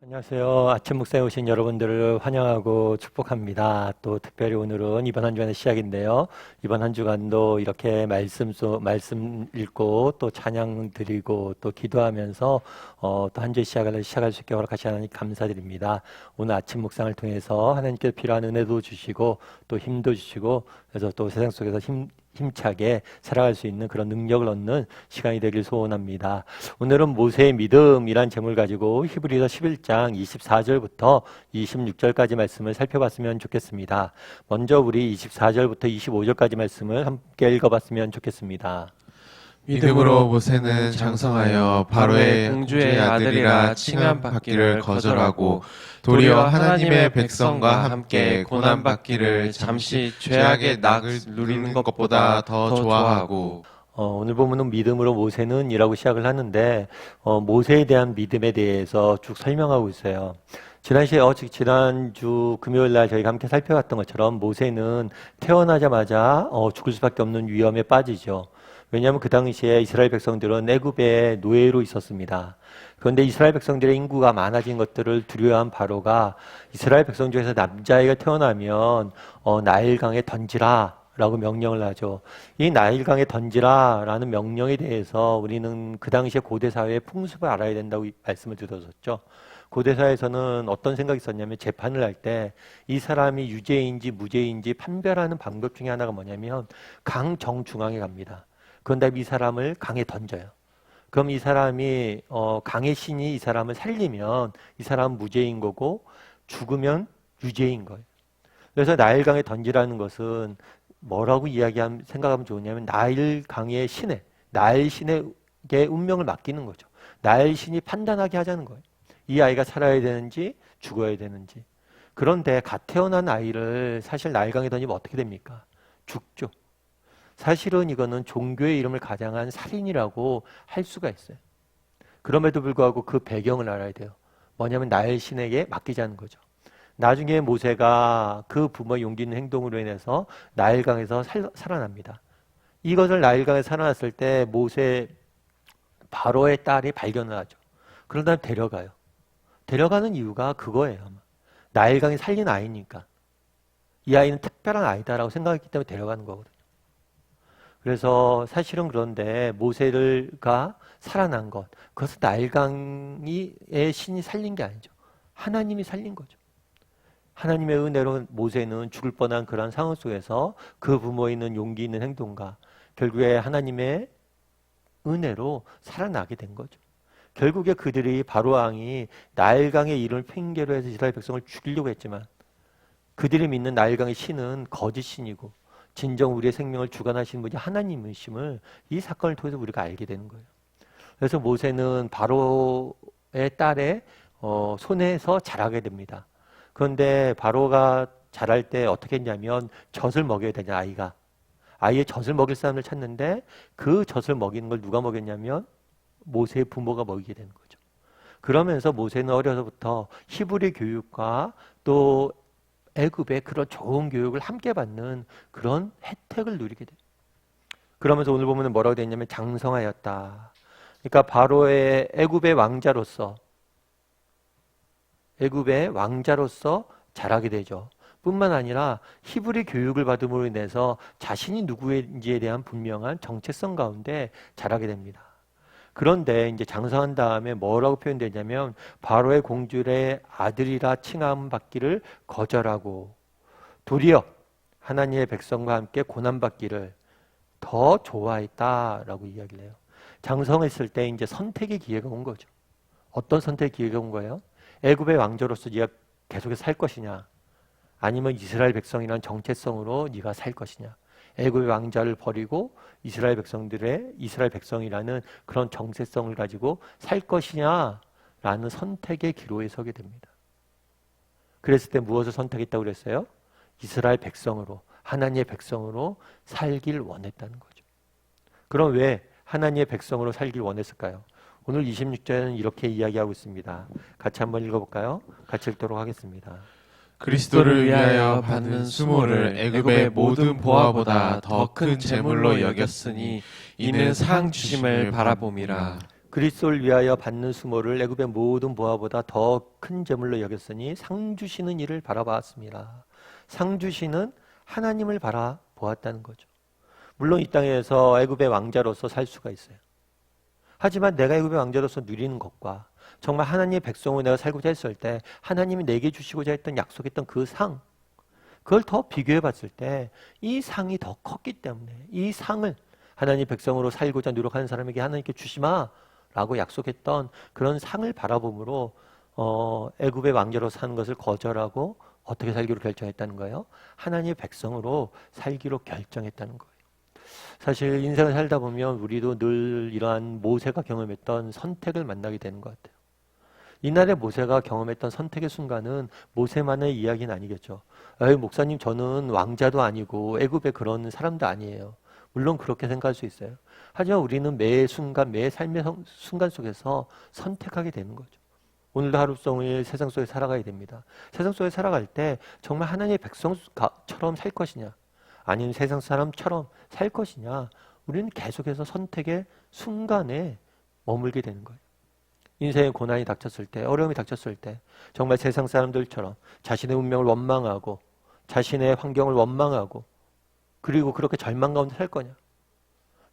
안녕하세요. 아침 묵상에 오신 여러분들을 환영하고 축복합니다. 또 특별히 오늘은 이번 한 주간의 시작인데요. 이번 한 주간도 이렇게 말씀 읽고 또 찬양 드리고 또 기도하면서 또 한 주의 시작할 수 있게 허락하신 하나님 감사드립니다. 오늘 아침 묵상을 통해서 하나님께서 필요한 은혜도 주시고 또 힘도 주시고 그래서 또 세상 속에서 힘차게 살아갈 수 있는 그런 능력을 얻는 시간이 되길 소원합니다. 오늘은 모세의 믿음이란 제목을 가지고 히브리서 11장 24절부터 26절까지 말씀을 살펴봤으면 좋겠습니다. 먼저 우리 24절부터 25절까지 말씀을 함께 읽어봤으면 좋겠습니다. 믿음으로 모세는 장성하여 바로의 공주의 아들이라 칭함받기를 거절하고 도리어 하나님의 백성과 함께 고난받기를 잠시 죄악의 낙을 누리는 것보다 더 좋아하고. 오늘 보면은 믿음으로 모세는 이라고 시작을 하는데 모세에 대한 믿음에 대해서 쭉 설명하고 있어요. 지난주 금요일 날 저희가 함께 살펴봤던 것처럼 모세는 태어나자마자 죽을 수밖에 없는 위험에 빠지죠. 왜냐하면 그 당시에 이스라엘 백성들은 애굽의 노예로 있었습니다. 그런데 이스라엘 백성들의 인구가 많아진 것들을 두려워한 바로가 이스라엘 백성 중에서 남자아이가 태어나면 나일강에 던지라 라고 명령을 하죠. 이 나일강에 던지라 라는 명령에 대해서 우리는 그 당시에 고대사회의 풍습을 알아야 된다고 말씀을 드렸었죠. 고대사에서는 어떤 생각이 있었냐면 재판을 할 때 이 사람이 유죄인지 무죄인지 판별하는 방법 중에 하나가 뭐냐면 강 정중앙에 갑니다. 그런 다음에 이 사람을 강에 던져요. 그럼 이 사람이 강의 신이 이 사람을 살리면 이 사람은 무죄인 거고 죽으면 유죄인 거예요. 그래서 나일강에 던지라는 것은 뭐라고 생각하면 좋으냐면 나일강의 신에 나일 신에게 운명을 맡기는 거죠. 나일 신이 판단하게 하자는 거예요. 이 아이가 살아야 되는지 죽어야 되는지. 그런데 갓 태어난 아이를 사실 나일강에 던지면 어떻게 됩니까? 죽죠. 사실은 이거는 종교의 이름을 가장한 살인이라고 할 수가 있어요. 그럼에도 불구하고 그 배경을 알아야 돼요. 뭐냐면 나일 신에게 맡기자는 거죠. 나중에 모세가 그 부모의 용기 있는 행동으로 인해서 나일강에서 살아납니다. 이것을 나일강에 살아났을 때 모세 바로의 딸이 발견을 하죠. 그런 다음에 데려가요. 데려가는 이유가 그거예요. 아마. 나일강이 살린 아이니까. 이 아이는 특별한 아이다라고 생각했기 때문에 데려가는 거거든요. 그래서 사실은 그런데 모세가 살아난 것, 그것은 나일강의 신이 살린 게 아니죠. 하나님이 살린 거죠. 하나님의 은혜로 모세는 죽을 뻔한 그런 상황 속에서 그 부모에 있는 용기 있는 행동과 결국에 하나님의 은혜로 살아나게 된 거죠. 결국에 그들이 바로왕이 나일강의 이름을 핑계로 해서 이스라엘 백성을 죽이려고 했지만 그들이 믿는 나일강의 신은 거짓 신이고 진정 우리의 생명을 주관하시는 분이 하나님이심을 이 사건을 통해서 우리가 알게 되는 거예요. 그래서 모세는 바로의 딸의 손에서 자라게 됩니다. 그런데 바로가 자랄 때 어떻게 했냐면 젖을 먹여야 되냐 아이의 젖을 먹일 사람을 찾는데 그 젖을 먹이는 걸 누가 먹였냐면 모세의 부모가 먹이게 되는 거죠. 그러면서 모세는 어려서부터 히브리 교육과 또 애굽의 그런 좋은 교육을 함께 받는 그런 혜택을 누리게 돼요. 그러면서 오늘 보면 뭐라고 되어 있냐면 장성하였다. 그러니까 바로의 애굽의 왕자로서 자라게 되죠. 뿐만 아니라 히브리 교육을 받음으로 인해서 자신이 누구인지에 대한 분명한 정체성 가운데 자라게 됩니다. 그런데 이제 장성한 다음에 뭐라고 표현되냐면 바로의 공주의 아들이라 칭함 받기를 거절하고 도리어 하나님의 백성과 함께 고난 받기를 더 좋아했다라고 이야기를 해요. 장성했을 때 이제 선택의 기회가 온 거죠. 어떤 선택의 기회가 온 거예요? 애굽의 왕조로서 네가 계속해서 살 것이냐, 아니면 이스라엘 백성이라는 정체성으로 네가 살 것이냐. 애굽의 왕자를 버리고 이스라엘 백성이라는 그런 정체성을 가지고 살 것이냐라는 선택의 기로에 서게 됩니다. 그랬을 때 무엇을 선택했다고 그랬어요? 이스라엘 백성으로, 하나님의 백성으로 살길 원했다는 거죠. 그럼 왜 하나님의 백성으로 살길 원했을까요? 오늘 26절에는 이렇게 이야기하고 있습니다. 같이 한번 읽어볼까요? 같이 읽도록 하겠습니다. 그리스도를 위하여 받는 수모를 애굽의 모든 보화보다 더 큰 재물로 여겼으니 이는 상 주심을 바라봄이라. 그리스도를 위하여 받는 수모를 애굽의 모든 보화보다 더 큰 재물로 여겼으니 상 주시는 이를 바라보았습니다. 상 주시는 하나님을 바라보았다는 거죠. 물론 이 땅에서 애굽의 왕자로서 살 수가 있어요. 하지만 내가 애굽의 왕자로서 누리는 것과 정말 하나님의 백성으로 내가 살고자 했을 때 하나님이 내게 주시고자 했던 약속했던 그 상, 그걸 더 비교해 봤을 때 이 상이 더 컸기 때문에 이 상을 하나님의 백성으로 살고자 노력하는 사람에게 하나님께 주시마 라고 약속했던 그런 상을 바라봄으로 애굽의 왕자로 사는 것을 거절하고 어떻게 살기로 결정했다는 거예요? 하나님의 백성으로 살기로 결정했다는 거예요. 사실 인생을 살다 보면 우리도 늘 이러한 모세가 경험했던 선택을 만나게 되는 것 같아요. 이날의 모세가 경험했던 선택의 순간은 모세만의 이야기는 아니겠죠. 에이, 목사님, 저는 왕자도 아니고 애굽의 그런 사람도 아니에요. 물론 그렇게 생각할 수 있어요. 하지만 우리는 매 순간, 매 삶의 순간 속에서 선택하게 되는 거죠. 오늘도 하루 종일 세상 속에 살아가야 됩니다. 세상 속에 살아갈 때 정말 하나님의 백성처럼 살 것이냐, 아니면 세상 사람처럼 살 것이냐, 우리는 계속해서 선택의 순간에 머물게 되는 거예요. 인생의 고난이 닥쳤을 때, 어려움이 닥쳤을 때 정말 세상 사람들처럼 자신의 운명을 원망하고 자신의 환경을 원망하고 그리고 그렇게 절망 가운데 살 거냐,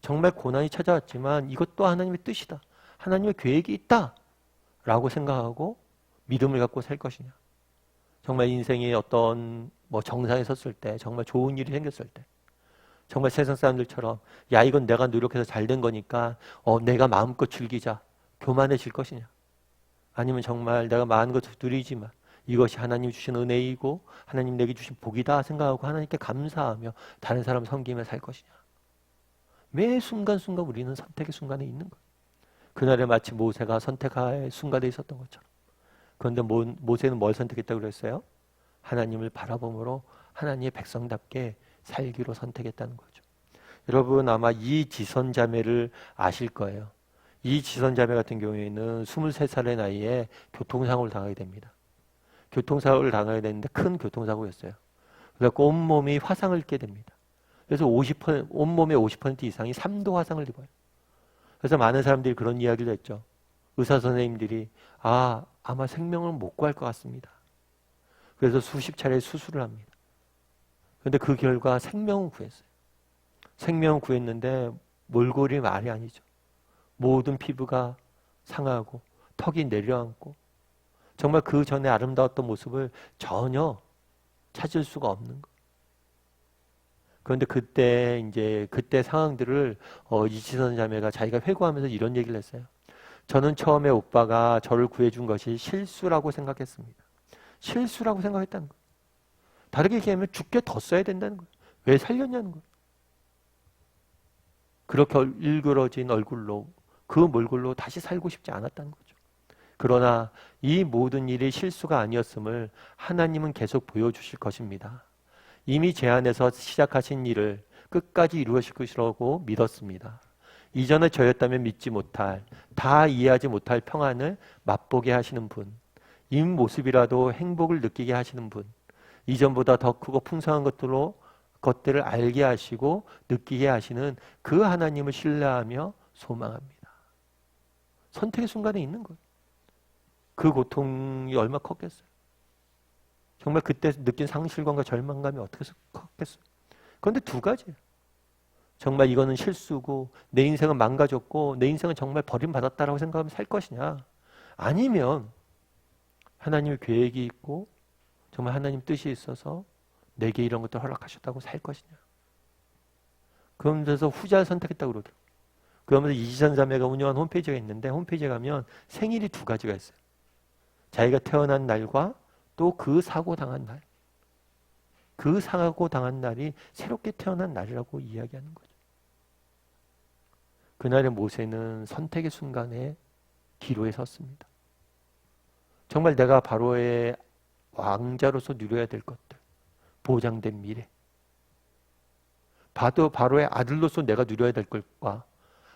정말 고난이 찾아왔지만 이것도 하나님의 뜻이다, 하나님의 계획이 있다 라고 생각하고 믿음을 갖고 살 것이냐, 정말 인생의 어떤 정상에 섰을 때, 정말 좋은 일이 생겼을 때 정말 세상 사람들처럼 야, 이건 내가 노력해서 잘 된 거니까 내가 마음껏 즐기자, 교만해질 것이냐, 아니면 정말 내가 많은 것을 누리지만 이것이 하나님 주신 은혜이고 하나님 내게 주신 복이다 생각하고 하나님께 감사하며 다른 사람 섬기며 살 것이냐. 매 순간순간 우리는 선택의 순간에 있는 거예요. 그날에 마치 모세가 선택할 순간에 있었던 것처럼. 그런데 모세는 뭘 선택했다고 그랬어요? 하나님을 바라봄으로 하나님의 백성답게 살기로 선택했다는 거죠. 여러분 아마 이지선 자매를 아실 거예요. 이지선 자매 같은 경우에는 23살의 나이에 교통사고를 당하게 됩니다. 교통사고를 당하게 됐는데 큰 교통사고였어요. 그래서 온몸이 화상을 입게 됩니다. 그래서 온몸의 50% 이상이 3도 화상을 입어요. 그래서 많은 사람들이 그런 이야기를 했죠. 의사 선생님들이 아마 생명을 못 구할 것 같습니다. 그래서 수십 차례 수술을 합니다. 그런데 그 결과 생명은 구했어요. 생명은 구했는데 몰골이 말이 아니죠. 모든 피부가 상하고 턱이 내려앉고 정말 그 전에 아름다웠던 모습을 전혀 찾을 수가 없는 거예요. 그런데 그때 상황들을 이지선 자매가 자기가 회고하면서 이런 얘기를 했어요. 저는 처음에 오빠가 저를 구해준 것이 실수라고 생각했습니다. 실수라고 생각했다는 거예요. 다르게 얘기하면 죽게 더 써야 된다는 거예요. 왜 살렸냐는 거예요. 그렇게 일그러진 얼굴로 그 몰골로 다시 살고 싶지 않았다는 거죠. 그러나 이 모든 일이 실수가 아니었음을 하나님은 계속 보여주실 것입니다. 이미 제 안에서 시작하신 일을 끝까지 이루실 것이라고 믿었습니다. 이전에 저였다면 믿지 못할, 다 이해하지 못할 평안을 맛보게 하시는 분, 이 모습이라도 행복을 느끼게 하시는 분, 이전보다 더 크고 풍성한 것들을 알게 하시고 느끼게 하시는 그 하나님을 신뢰하며 소망합니다. 선택의 순간에 있는 거예요. 그 고통이 얼마나 컸겠어요. 정말 그때 느낀 상실감과 절망감이 어떻게 컸겠어요. 그런데 두 가지예요. 정말 이거는 실수고 내 인생은 망가졌고 내 인생은 정말 버림받았다라고 생각하면 살 것이냐, 아니면 하나님의 계획이 있고 정말 하나님 뜻이 있어서 내게 이런 것들 허락하셨다고 살 것이냐. 그러면서 후자를 선택했다고 그러더라고요. 그러면서 이지선 자매가 운영한 홈페이지가 있는데 홈페이지에 가면 생일이 두 가지가 있어요. 자기가 태어난 날과 또 그 사고 당한 날. 그 사고 당한 날이 새롭게 태어난 날이라고 이야기하는 거죠. 그날의 모세는 선택의 순간에 기로에 섰습니다. 정말 내가 바로의 왕자로서 누려야 될 것들, 보장된 미래, 바로의 아들로서 내가 누려야 될 것과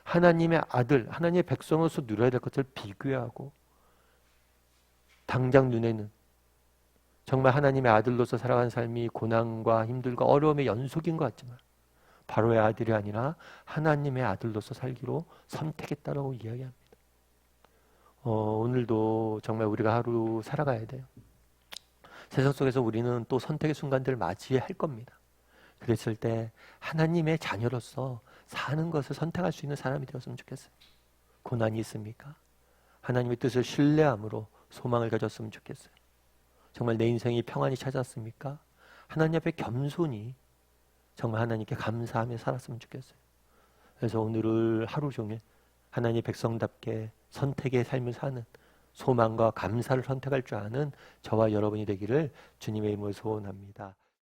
하나님의 아들, 하나님의 백성으로서 누려야 될 것을 비교하고 당장 눈에는 정말 하나님의 아들로서 살아가는 삶이 고난과 힘들과 어려움의 연속인 것 같지만 바로의 아들이 아니라 하나님의 아들로서 살기로 선택했다라고 이야기합니다. 오늘도 정말 우리가 하루 살아가야 돼요. 세상 속에서 우리는 또 선택의 순간들을 맞이할 겁니다. 그랬을 때 하나님의 자녀로서 사는 것을 선택할 수 있는 사람이 되었으면 좋겠어요. 고난이 있습니까? 하나님의 뜻을 신뢰함으로 소망을 가졌으면 좋겠어요. 정말 내 인생이 평안이 찾았습니까? 하나님 앞에 겸손히 정말 하나님께 감사하며 살았으면 좋겠어요. 그래서 오늘을 하루 종일 하나님의 백성답게 선택의 삶을 사는 소망과 감사를 선택할 줄 아는 저와 여러분이 되기를 주님의 이름으로 소원합니다.